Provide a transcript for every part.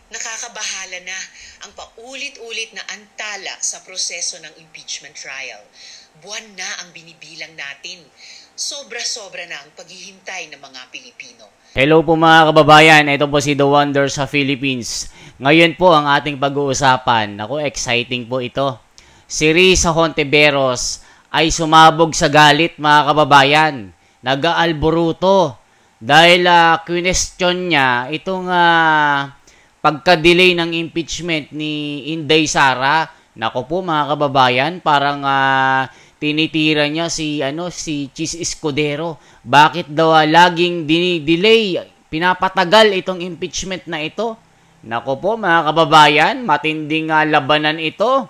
Nakakabahala na ang paulit-ulit na antala sa proseso ng impeachment trial. Buwan na ang binibilang natin. Sobra-sobra na ang paghihintay ng mga Pilipino. Hello po mga kababayan, ito po si The Wonder sa Philippines. Ngayon po ang ating pag-uusapan. Ako, exciting po ito. Si Risa Hontiveros ay sumabog sa galit mga kababayan. Nag-aalboruto dahil question niya itong pagka-delay ng impeachment ni Inday Sara. Nako po mga kababayan, parang tinitira niya si Chis Escudero. Bakit daw laging dinidelay, pinapatagal itong impeachment na ito? Nako po mga kababayan, matinding labanan ito.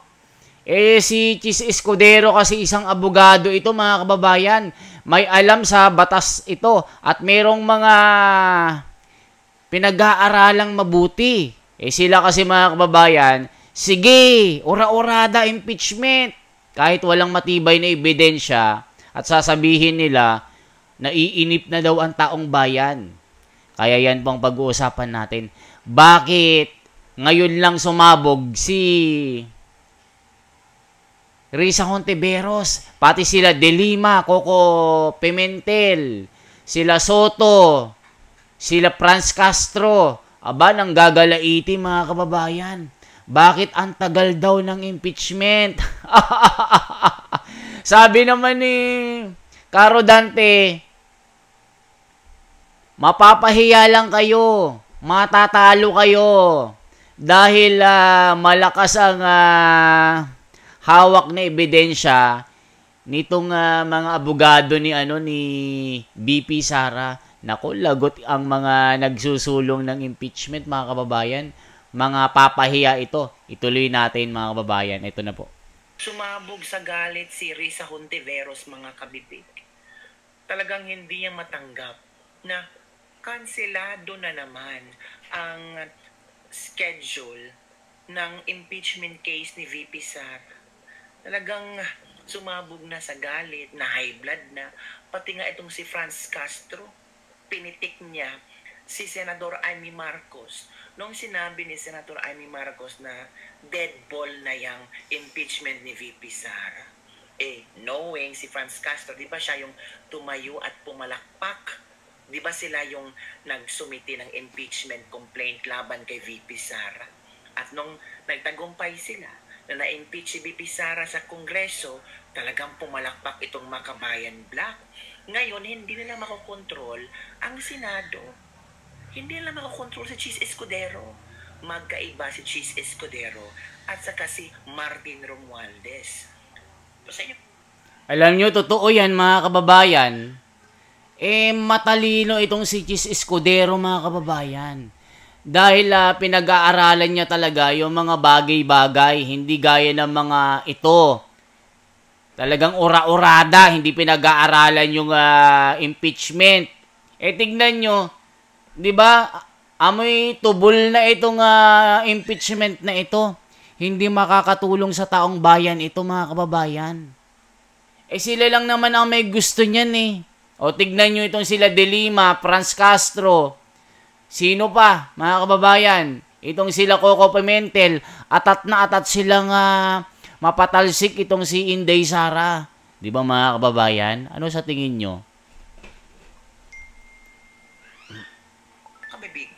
Si Chis Escudero kasi isang abogado ito mga kababayan. May alam sa batas ito at merong mga pinag-aaralang mabuti. Sila kasi mga kababayan, sige, ora-orada impeachment. Kahit walang matibay na ebidensya at sasabihin nila, naiinip na daw ang taong bayan. Kaya yan pong pag-uusapan natin. Bakit ngayon lang sumabog si Risa Hontiveros, pati sila De Lima, Coco Pimentel, sila Soto, sila Franz Castro, aba nang gagalaiti mga kababayan. Bakit ang tagal daw ng impeachment? Sabi naman ni Caro Dante, mapapahiya lang kayo, matatalo kayo dahil malakas ang hawak na ebidensya nitong mga abogado ni BP Sara. Nako, lagot ang mga nagsusulong ng impeachment mga kababayan. Mga papahiya ito. Ituloy natin mga kababayan. Ito na po. Sumabog sa galit si Risa Hontiveros mga kabibig. Talagang hindi niya matanggap na kanselado na naman ang schedule ng impeachment case ni VP Sara. Talagang sumabog na sa galit, na high blood na. Pati nga itong si Franz Castro, pinitik niya si Senador Amy Marcos. Nung sinabi ni Senator Amy Marcos na dead ball na yung impeachment ni VP Sara. Knowing si Franz Castro, di ba siya yung tumayo at pumalakpak? Di ba sila yung nagsumiti ng impeachment complaint laban kay VP Sara? At nung nagtagumpay sila na na-impeach si VP Sara sa Kongreso, talagang pumalakpak itong Makabayan Black. Ngayon, hindi nila makokontrol ang Senado. Hindi nila makokontrol si Chis Escudero. Magkaiba si Chis Escudero at saka si Martin Romualdez. Sa inyo. Alam nyo, totoo yan mga kababayan. Matalino itong si Chis Escudero mga kababayan. Dahil pinag-aaralan niya talaga yung mga bagay-bagay. Hindi gaya ng mga ito. Talagang ora-orada. Hindi pinag-aaralan yung impeachment. Tignan nyo. Di ba? Amoy tubol na itong impeachment na ito. Hindi makakatulong sa taong bayan ito mga kababayan. Sila lang naman ang may gusto niyan eh. O tignan nyo itong sila De Lima, Franz Castro. Sino pa mga kababayan? Itong sila Coco Pimentel. Atat na atat silang mapatalsik itong si Inday Sara. Di ba mga kababayan? Ano sa tingin nyo?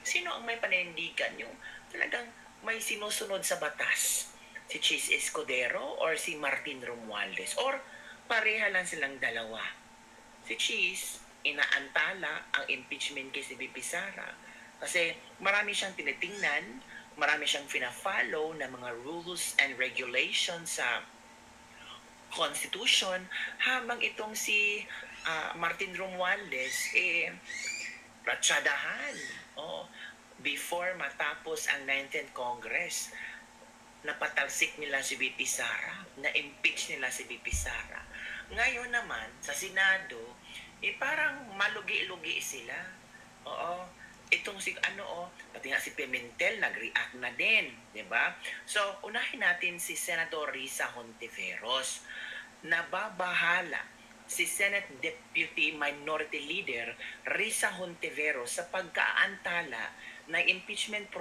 Sino ang may panindigan yung talagang may sinusunod sa batas? Si Chis Escudero or si Martin Romualdez? Or pareha lang silang dalawa? Si Chis, inaantala ang impeachment case ni VP Sara kasi marami siyang tinitingnan, marami siyang fina-follow na mga rules and regulations sa Constitution, habang itong si Martin Romualdez ratsyadahan. Before matapos ang 19th Congress, napatalsik nila si VP Sara, na-impeach nila si VP Sara. Ngayon naman, sa Senado, parang malugi-lugi sila. Itong si pati nga si Pimentel nag-react na din, di ba? So, unahin natin si Senator Risa Hontiveros. Nababahala si Senate Deputy Minority Leader Risa Hontiveros sa pagkaantala ng impeachment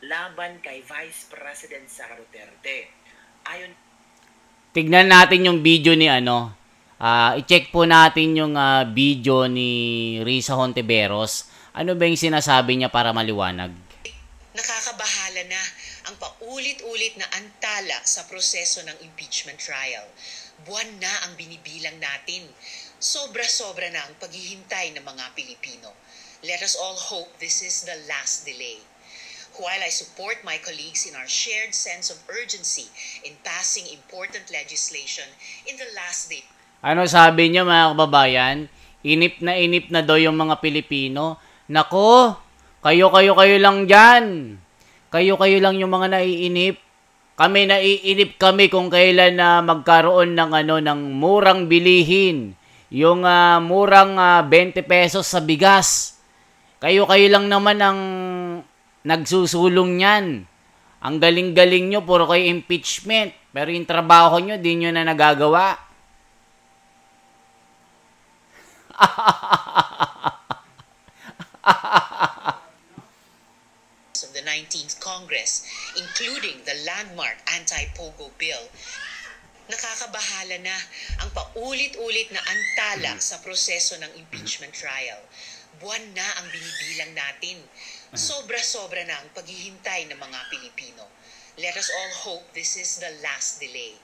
laban kay Vice President Sara Duterte. Ayon Tignan natin yung video ni ano. I-check po natin yung video ni Risa Hontiveros. Ano ba yung sinasabi niya para maliwanag? Nakakabahala na ang paulit-ulit na antala sa proseso ng impeachment trial. Buwan na ang binibilang natin. Sobra-sobra na ang paghihintay ng mga Pilipino. Let us all hope this is the last delay. While I support my colleagues in our shared sense of urgency in passing important legislation in the last day. Ano sabi niya mga kababayan? Inip na daw yung mga Pilipino. Nako, kayo lang dyan. Kayo lang yung mga naiinip. Kami naiinip kami kung kailan na magkaroon ng ng murang bilihin. Yung murang 20 pesos sa bigas. Kayo lang naman ang nagsusulong niyan. Ang galing-galing nyo, puro kayo impeachment. Pero yung trabaho nyo, di nyo na nagagawa. Of the 19th Congress, including the landmark anti-POGO bill, nakakabahala na ang paulit-ulit na antala sa proseso ng impeachment trial. Buwan na ang binibilang natin. Sobra-sobra na ang paghihintay ng mga Pilipino. Let us all hope this is the last delay.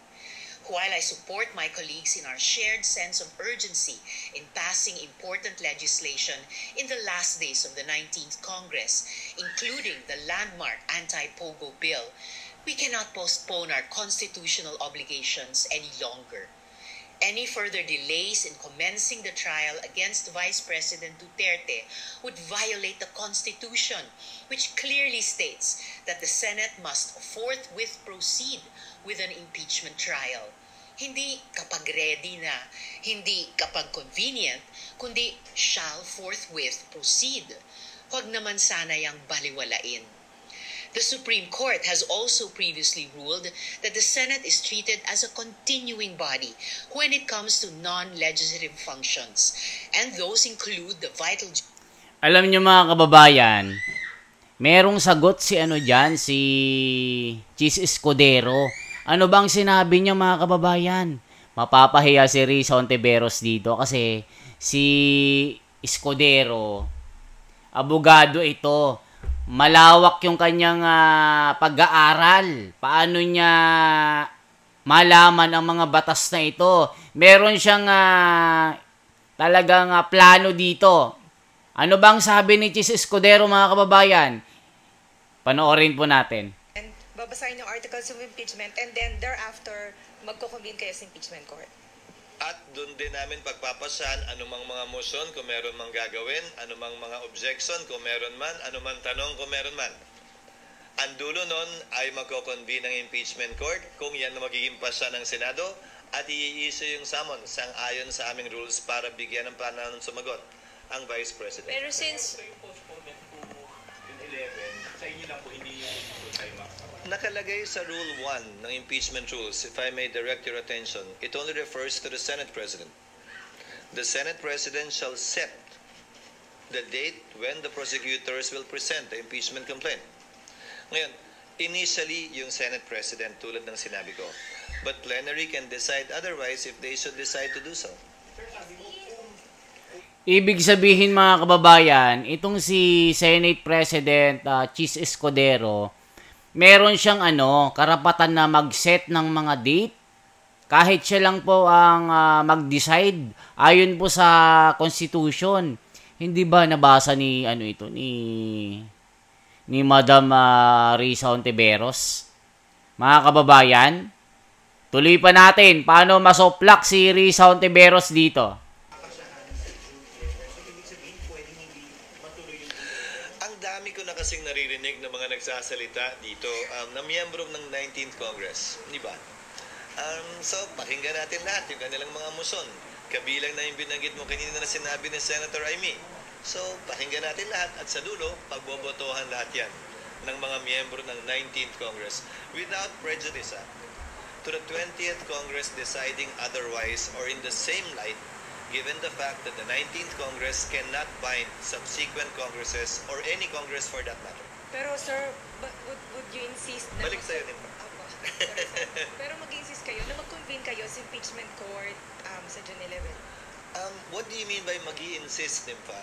While I support my colleagues in our shared sense of urgency in passing important legislation in the last days of the 19th Congress, including the landmark anti-POGO bill, we cannot postpone our constitutional obligations any longer. Any further delays in commencing the trial against Vice President Duterte would violate the Constitution, which clearly states that the Senate must forthwith proceed with an impeachment trial. Hindi kapag ready na, hindi kapag convenient, kundi shall forthwith proceed. Huwag naman sana yang baliwalain. The Supreme Court has also previously ruled that the Senate is treated as a continuing body when it comes to non-legislative functions, and those include the vital... Alam niyo mga kababayan, merong sagot si si Chis Escudero. Ano bang sinabi niya mga kababayan? Mapapahiya si Risa Hontiveros dito kasi si Escudero, abogado ito. Malawak yung kanyang pag-aaral. Paano niya malaman ang mga batas na ito? Meron siyang talagang plano dito. Ano bang sabi ni Chis Escudero mga kababayan? Panoorin po natin. And babasahin yung articles of impeachment and then thereafter magko-convene kayo sa impeachment court. At doon din namin pagpapasan anumang mga motion kung meron mang gagawin, anumang mga objection kung meron man, anumang tanong kung meron man. Ang dulo nun ay magko-convene ng impeachment court kung yan na magiging pasa ng Senado at i-issue yung summon sang-ayon sa aming rules para bigyan ng panahon sumagot ang Vice President. Pero since Nakalagay sa Rule 1 ng impeachment rules, if I may direct your attention, it only refers to the Senate President. The Senate President shall set the date when the prosecutors will present the impeachment complaint. Ngayon, initially, yung Senate President, tulad ng sinabi ko, but plenary can decide otherwise if they should decide to do so. Ibig sabihin mga kababayan, itong si Senate President Chis Escudero, meron siyang karapatan na mag-set ng mga date. Kahit siya lang po ang mag-decide ayon po sa Constitution. Hindi ba nabasa ni ni Madam Risa Hontiveros? Mga kababayan, tuloy pa natin paano masoplak si Risa Hontiveros dito. Kasing naririnig ng mga nagsasalita dito na miyembro ng 19th Congress, di ba? So, pakinggan natin lahat yung kanilang mga muson. Kabilang na yung binanggit mo kanina na sinabi ni Senator Amy. So, pakinggan natin lahat at sa dulo, pagbobotohan lahat yan ng mga miyembro ng 19th Congress without prejudice to the 20th Congress deciding otherwise or in the same light, given the fact that the 19th Congress cannot bind subsequent Congresses or any Congress for that matter. Pero sir, would you insist na... Balik sa'yo, Nimpa. Opo. Sorry, sir. Pero mag-insist kayo na mag-convene kayo sa impeachment court sa June 11? What do you mean by mag-i-insist, Nimpa?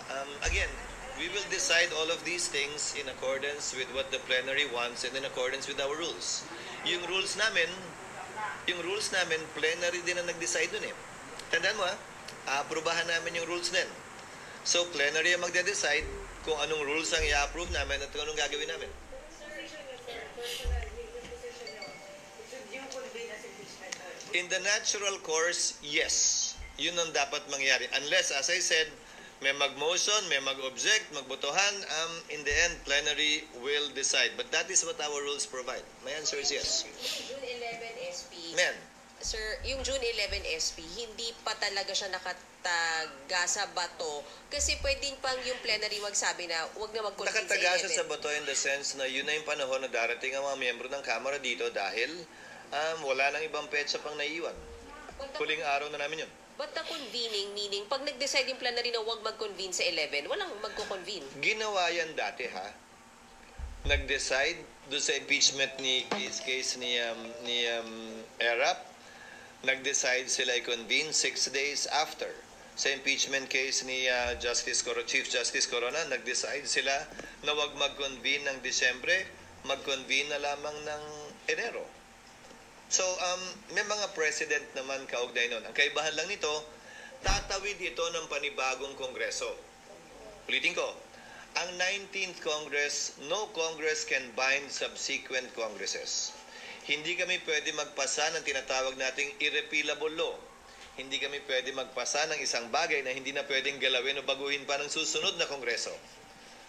Again, we will decide all of these things in accordance with what the plenary wants and in accordance with our rules. Yung rules namin, plenary din ang nag-decide dun eh. Tandaan mo aaprubahan namin yung rules din. So, plenary ang magde-decide kung anong rules ang i-approve namin at kung anong gagawin namin. In the natural course, yes. Yun ang dapat mangyari. Unless, as I said, may mag-motion, may mag-object, magbotohan, in the end, plenary will decide. But that is what our rules provide. My answer is yes. June 11 SP. Men, Sir, yung June 11 SP, hindi pa talaga siya nakataga sa bato kasi pwedeng pang yung plenary magsabi na huwag na mag-convene sa 11. nakataga siya sa bato in the sense na yun na yung panahon na darating ang mga miyembro ng Kamara dito dahil wala nang ibang petsa pang naiiwan. Huling araw na namin yun. But the convening, meaning, pag nag-decide yung plenary na huwag mag-convene sa 11, walang magko-convene. Ginawa yan dati Nag-decide doon sa impeachment ni case ni Erap. Nag-decide sila i-convene 6 days after. Sa impeachment case ni Chief Justice Corona, nag-decide sila na wag mag-convene ng Disyembre, mag-convene na lamang ng Enero. So, may mga precedent naman kaugnay nun. Ang kaibahan lang nito, tatawid ito ng panibagong kongreso. Ulitin ko, ang 19th Congress, no Congress can bind subsequent Congresses. Hindi kami pwede magpasa ng tinatawag nating irrepealable law. Hindi kami pwede magpasa ng isang bagay na hindi na pwedeng galawin o baguhin pa ng susunod na kongreso.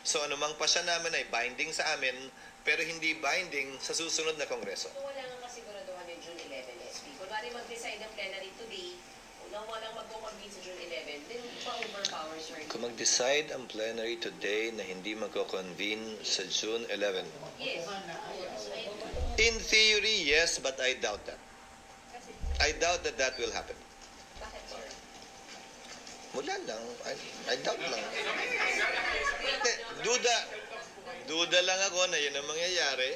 So anumang pasya namin ay binding sa amin, pero hindi binding sa susunod na kongreso. Kung wala nga kasiguraduhan yung June 11 SP, kung wala mag-decide ng plenary today, kung walang magko-convene sa June 11, then pa-overpower, sir. Kung mag-decide ang plenary today na hindi magko-convene sa June 11. Yes. In theory, yes, but I doubt that. I doubt that that will happen. Bakit, sir? Wala lang. I doubt lang. Duda lang ako na yun ang mangyayari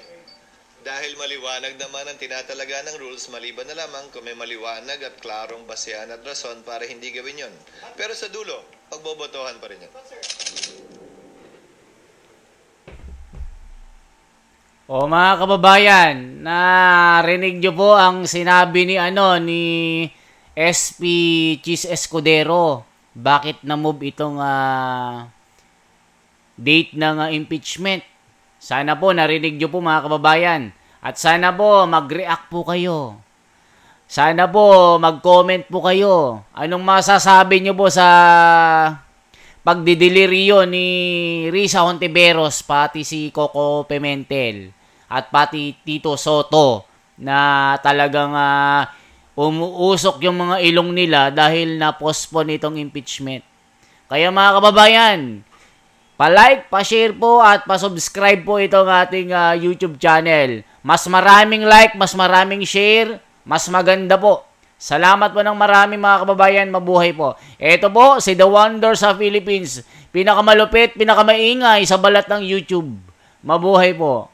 dahil maliwanag naman ang tinatalaga ng rules, maliban na lamang kung may maliwanag at klarong basehan at rason para hindi gawin yun. Pero sa dulo, pagbobotohan pa rin yun. O mga kababayan, narinig nyo po ang sinabi ni SP Chis Escudero. Bakit na-move itong date ng impeachment? Sana po narinig nyo po mga kababayan. At sana po mag-react po kayo. Sana po mag-comment po kayo. Anong masasabi nyo po sa pagdidelirio ni Risa Hontiveros, pati si Coco Pimentel at pati Tito Soto na talagang umuusok yung mga ilong nila dahil na-postpone itong impeachment. Kaya mga kababayan, pa-like, pa-share po at pa-subscribe po itong ating YouTube channel. Mas maraming like, mas maraming share, mas maganda po. Salamat po ng marami mga kababayan, mabuhay po. Ito po si The Wonder sa Philippines, pinakamalupit, pinakamaingay sa balat ng YouTube. Mabuhay po.